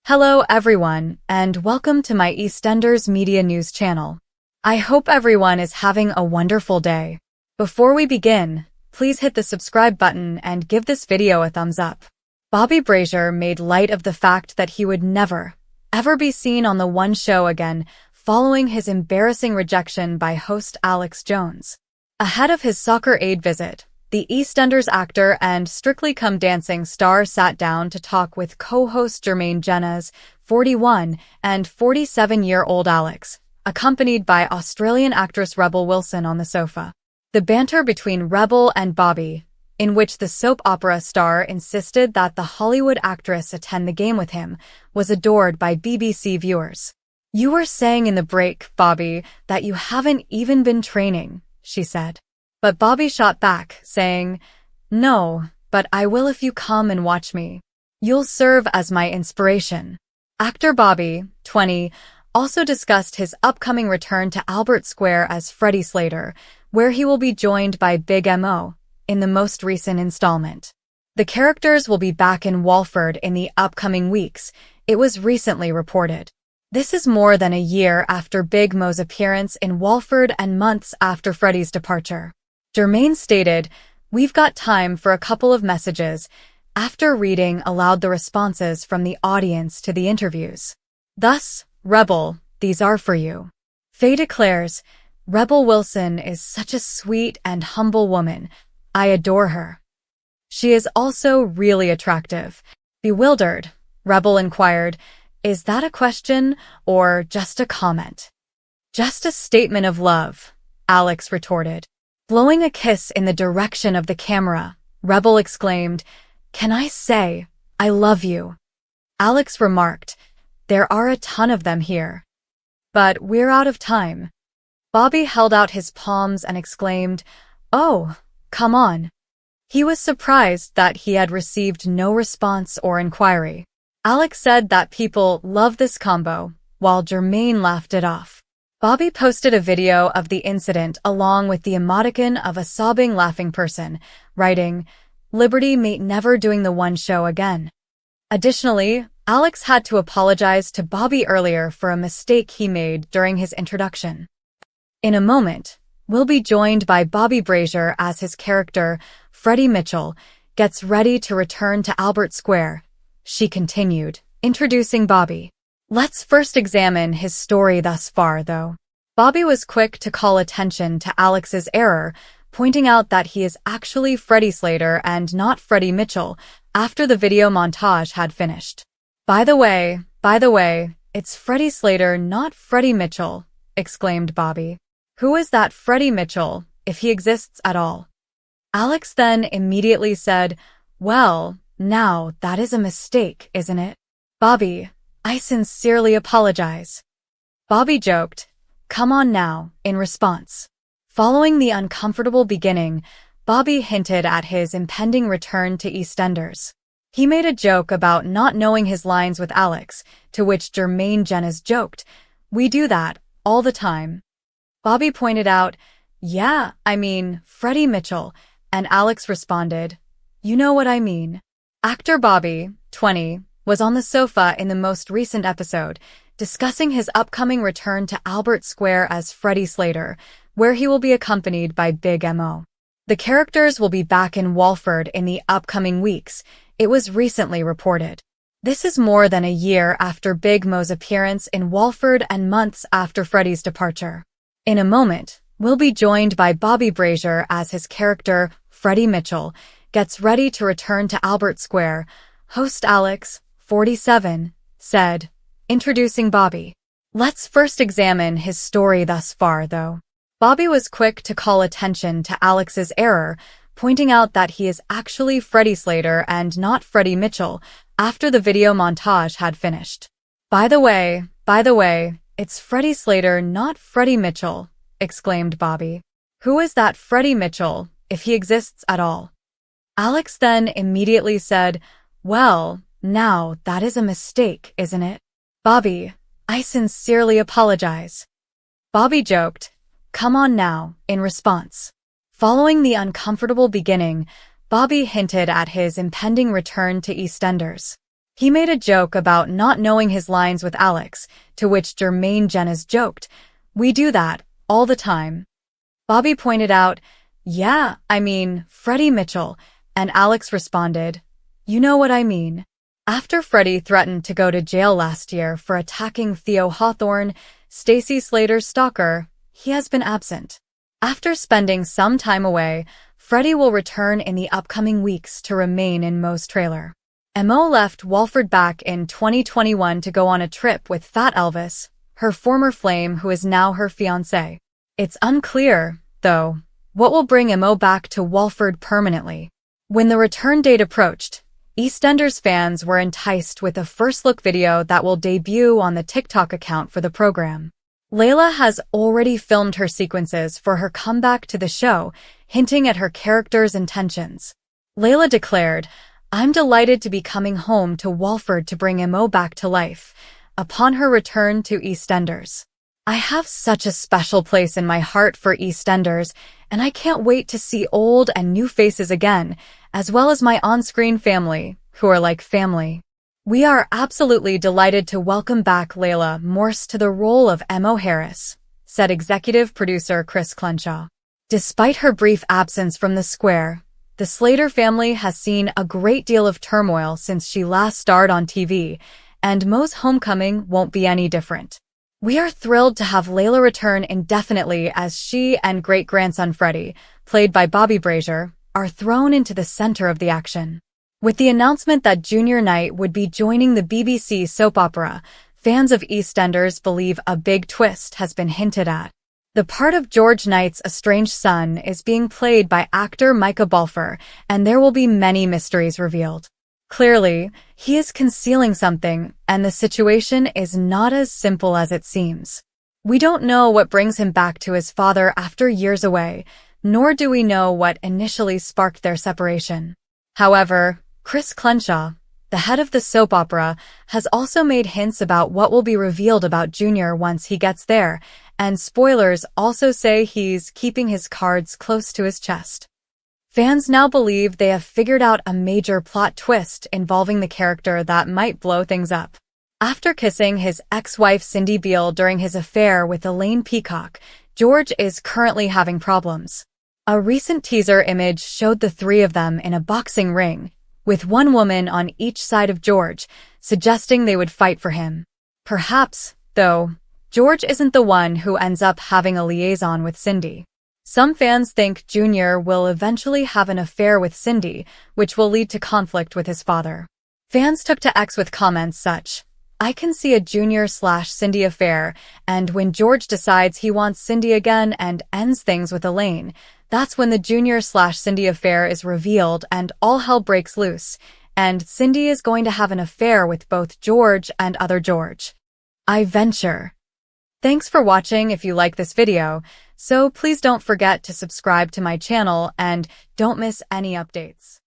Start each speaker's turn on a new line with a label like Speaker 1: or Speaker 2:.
Speaker 1: Hello everyone, and welcome to my EastEnders Media News channel. I hope everyone is having a wonderful day. Before we begin, please hit the subscribe button and give this video a thumbs up. Bobby Brazier made light of the fact that he would never, ever be seen on The One Show again following his embarrassing rejection by host Alex Jones. Ahead of his soccer aid visit, the EastEnders actor and Strictly Come Dancing star sat down to talk with co-host Jermaine Jenas, 41, and 47-year-old Alex, accompanied by Australian actress Rebel Wilson on the sofa. The banter between Rebel and Bobby, in which the soap opera star insisted that the Hollywood actress attend the game with him, was adored by BBC viewers. "You were saying in the break, Bobby, that you haven't even been training," she said. But Bobby shot back, saying, "No, but I will if you come and watch me. You'll serve as my inspiration." Actor Bobby, 20, also discussed his upcoming return to Albert Square as Freddie Slater, where he will be joined by Big Mo in the most recent installment. The characters will be back in Walford in the upcoming weeks, it was recently reported. This is more than a year after Big Mo's appearance in Walford and months after Freddie's departure. Jermaine stated, "We've got time for a couple of messages," after reading aloud the responses from the audience to the interviews. Thus, Rebel, these are for you. Faye declares, "Rebel Wilson is such a sweet and humble woman. I adore her. She is also really attractive." Bewildered, Rebel inquired, "Is that a question or just a comment?" "Just a statement of love," Alex retorted. Blowing a kiss in the direction of the camera, Rebel exclaimed, "Can I say, I love you?" Alex remarked, "There are a ton of them here. But we're out of time." Bobby held out his palms and exclaimed, "Oh, come on." He was surprised that he had received no response or inquiry. Alex said that people love this combo, while Jermaine laughed it off. Bobby posted a video of the incident along with the emoticon of a sobbing laughing person, writing, "Liberty may never doing The One Show again." Additionally, Alex had to apologize to Bobby earlier for a mistake he made during his introduction. In a moment, we'll be joined by Bobby Brazier as his character, Freddie Mitchell, gets ready to return to Albert Square, she continued, introducing Bobby. Let's first examine his story thus far, though. Bobby was quick to call attention to Alex's error, pointing out that he is actually Freddie Slater and not Freddie Mitchell, after the video montage had finished. By the way, it's Freddie Slater, not Freddie Mitchell," exclaimed Bobby. "Who is that Freddie Mitchell, if he exists at all?" Alex then immediately said, "Well, now that is a mistake, isn't it?" "Bobby, I sincerely apologize." Bobby joked, "Come on now," in response. Following the uncomfortable beginning, Bobby hinted at his impending return to EastEnders. He made a joke about not knowing his lines with Alex, to which Jermaine Jenas joked, "We do that all the time." Bobby pointed out, "Yeah, I mean, Freddie Mitchell," and Alex responded, "You know what I mean." Actor Bobby, 20, was on the sofa in the most recent episode, discussing his upcoming return to Albert Square as Freddie Slater, where he will be accompanied by Big Mo. The characters will be back in Walford in the upcoming weeks, it was recently reported. This is more than a year after Big Mo's appearance in Walford and months after Freddie's departure. In a moment, we'll be joined by Bobby Brazier as his character, Freddie Mitchell, gets ready to return to Albert Square, host Alex, 47, said, introducing Bobby. Let's first examine his story thus far, though. Bobby was quick to call attention to Alex's error, pointing out that he is actually Freddie Slater and not Freddie Mitchell, after the video montage had finished. By the way, it's Freddie Slater, not Freddie Mitchell," exclaimed Bobby. "Who is that Freddie Mitchell, if he exists at all?" Alex then immediately said, "Well, now that is a mistake, isn't it?" "Bobby, I sincerely apologize." Bobby joked, "Come on now," in response. Following the uncomfortable beginning, Bobby hinted at his impending return to EastEnders. He made a joke about not knowing his lines with Alex, to which Jermaine Jenas joked, "We do that all the time." Bobby pointed out, "Yeah, I mean, Freddie Mitchell," and Alex responded, "You know what I mean." After Freddie threatened to go to jail last year for attacking Theo Hawthorne, Stacey Slater's stalker, he has been absent. After spending some time away, Freddie will return in the upcoming weeks to remain in Mo's trailer. Mo left Walford back in 2021 to go on a trip with Fat Elvis, her former flame who is now her fiancé. It's unclear, though, what will bring Mo back to Walford permanently. When the return date approached, EastEnders fans were enticed with a first-look video that will debut on the TikTok account for the program. Layla has already filmed her sequences for her comeback to the show, hinting at her character's intentions. Layla declared, "I'm delighted to be coming home to Walford to bring Mo back to life," upon her return to EastEnders. "I have such a special place in my heart for EastEnders, and I can't wait to see old and new faces again, as well as my on-screen family, who are like family. We are absolutely delighted to welcome back Layla Morse to the role of Mo Harris," said executive producer Chris Crenshaw. Despite her brief absence from the square, the Slater family has seen a great deal of turmoil since she last starred on TV, and Mo's homecoming won't be any different. "We are thrilled to have Layla return indefinitely as she and great-grandson Freddie, played by Bobby Brazier, are thrown into the center of the action." With the announcement that Junior Knight would be joining the BBC soap opera, fans of EastEnders believe a big twist has been hinted at. The part of George Knight's estranged son is being played by actor Micah Balfour, and there will be many mysteries revealed. Clearly, he is concealing something, and the situation is not as simple as it seems. We don't know what brings him back to his father after years away, nor do we know what initially sparked their separation. However, Chris Crenshaw, the head of the soap opera, has also made hints about what will be revealed about Junior once he gets there, and spoilers also say he's keeping his cards close to his chest. Fans now believe they have figured out a major plot twist involving the character that might blow things up. After kissing his ex-wife Cindy Beale during his affair with Elaine Peacock, George is currently having problems. A recent teaser image showed the three of them in a boxing ring, with one woman on each side of George, suggesting they would fight for him. Perhaps, though, George isn't the one who ends up having a liaison with Cindy. Some fans think Junior will eventually have an affair with Cindy, which will lead to conflict with his father. Fans took to X with comments such, "I can see a Junior/Cindy affair, and when George decides he wants Cindy again and ends things with Elaine, that's when the Junior/Cindy affair is revealed and all hell breaks loose, and Cindy is going to have an affair with both George and other George. I venture." Thanks for watching. If you like this video, so please don't forget to subscribe to my channel and don't miss any updates.